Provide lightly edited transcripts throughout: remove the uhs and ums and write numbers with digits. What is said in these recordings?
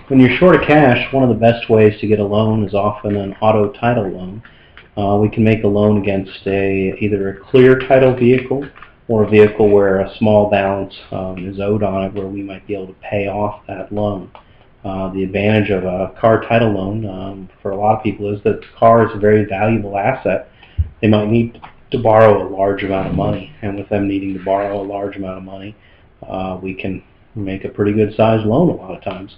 When you're short of cash, one of the best ways to get a loan is often an auto title loan. We can make a loan against either a clear title vehicle or a vehicle where a small balance is owed on it, where we might be able to pay off that loan. The advantage of a car title loan for a lot of people is that the car is a very valuable asset. They might need to borrow a large amount of money, and with them needing to borrow a large amount of money, we can make a pretty good sized loan a lot of times.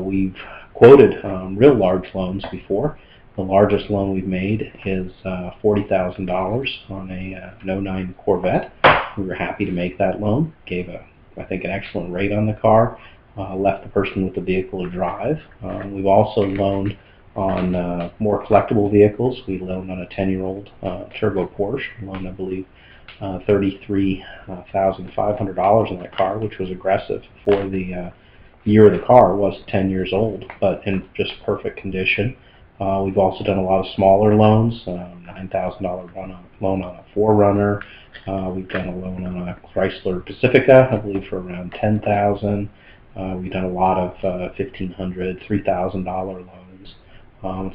We've quoted real large loans before. The largest loan we've made is $40,000 on a 09 Corvette. We were happy to make that loan. Gave I think, an excellent rate on the car. Left the person with the vehicle to drive. We've also loaned on more collectible vehicles. We loaned on a 10-year-old turbo Porsche. We loaned, I believe, $33,500 on that car, which was aggressive for the year of the car. It was 10 years old, but in just perfect condition. We've also done a lot of smaller loans, $9,000 loan on a 4Runner. We've done a loan on a Chrysler Pacifica, I believe, for around $10,000. We've done a lot of $1,500, $3,000 loans.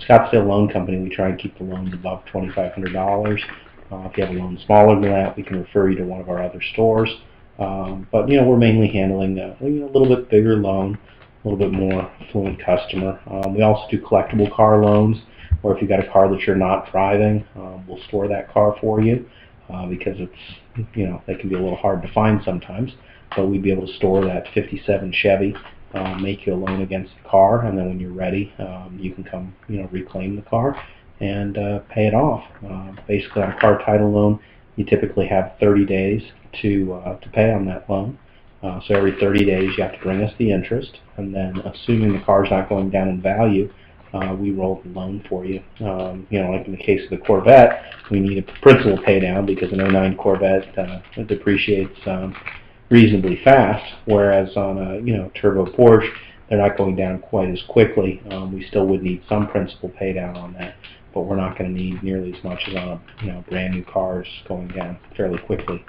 Scottsdale Loan Company, we try and keep the loans above $2,500. If you have a loan smaller than that, we can refer you to one of our other stores. But we're mainly handling a little bit bigger loan, a little bit more affluent customer. We also do collectible car loans, or if you've got a car that you're not driving, we'll store that car for you because it's they can be a little hard to find sometimes. But we'd be able to store that '57 Chevy, make you a loan against the car, and then when you're ready, you can come reclaim the car and pay it off. Basically, on a car title loan, you typically have 30 days to pay on that loan. So every 30 days you have to bring us the interest, and then assuming the car's not going down in value, we roll the loan for you. Like in the case of the Corvette, we need a principal pay down because an '09 Corvette depreciates reasonably fast, whereas on a turbo Porsche, they're not going down quite as quickly. We still would need some principal pay down on that, but we're not going to need nearly as much as on a brand new cars going down fairly quickly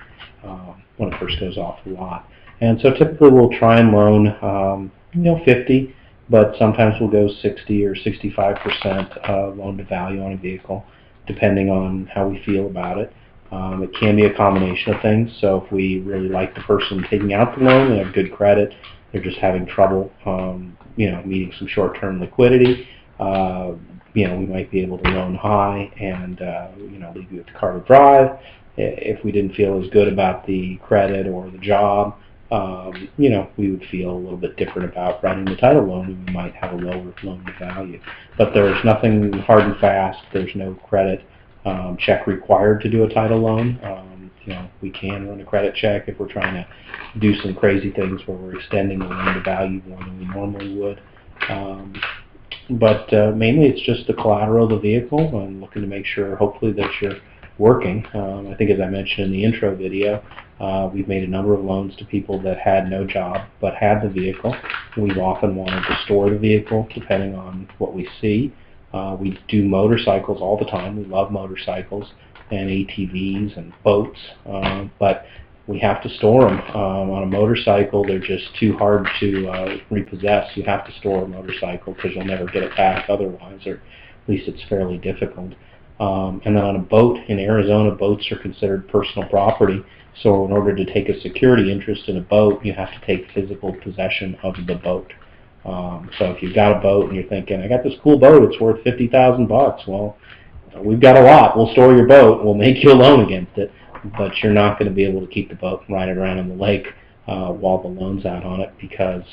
when it first goes off the lot. And so typically we'll try and loan 50, but sometimes we'll go 60 or 65% loan to value on a vehicle, depending on how we feel about it. It can be a combination of things. So if we really like the person taking out the loan, they have good credit, they're just having trouble meeting some short-term liquidity, we might be able to loan high and leave you with the car to drive. If we didn't feel as good about the credit or the job, we would feel a little bit different about writing the title loan, and we might have a lower loan to value. But there's nothing hard and fast. There's no credit check required to do a title loan. We can run a credit check if we're trying to do some crazy things where we're extending the loan to value more than we normally would. But mainly it's just the collateral of the vehicle and looking to make sure, hopefully, that you're working. I think, as I mentioned in the intro video, we've made a number of loans to people that had no job but had the vehicle. We've often wanted to store the vehicle depending on what we see. We do motorcycles all the time. We love motorcycles and ATVs and boats, but we have to store them. On a motorcycle, they're just too hard to repossess. You have to store a motorcycle because you'll never get it back otherwise, or at least it's fairly difficult. And then on a boat, in Arizona, boats are considered personal property. So in order to take a security interest in a boat, you have to take physical possession of the boat. So if you've got a boat and you're thinking, I got this cool boat, it's worth $50,000. Well, we've got a lot. We'll store your boat. We'll make you a loan against it. But you're not going to be able to keep the boat and ride it around on the lake while the loan's out on it, because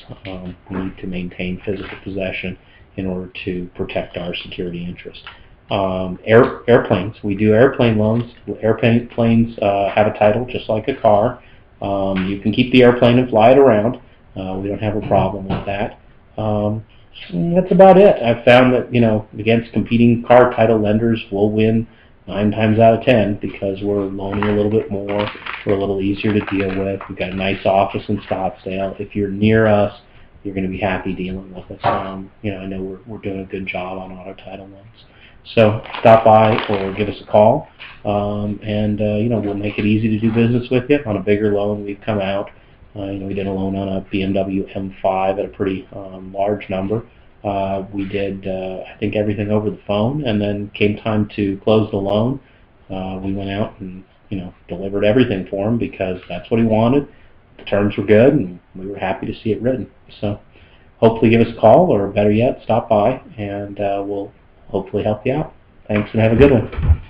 we need to maintain physical possession in order to protect our security interest. Airplanes. We do airplane loans. Airplanes have a title just like a car. You can keep the airplane and fly it around. We don't have a problem with that. That's about it. I've found that, against competing car title lenders, we'll win 9 times out of 10 because we're loaning a little bit more. We're a little easier to deal with. We've got a nice office in Scottsdale. If you're near us, you're going to be happy dealing with us. I know we're doing a good job on auto title loans. So stop by or give us a call, and we'll make it easy to do business with you. On a bigger loan, we've come out We did a loan on a BMW M5 at a pretty large number. We did, I think, everything over the phone, and then came time to close the loan. We went out and delivered everything for him because that's what he wanted. The terms were good, and we were happy to see it written. So hopefully give us a call, or better yet, stop by, and we'll hopefully help you out. Thanks, and have a good one.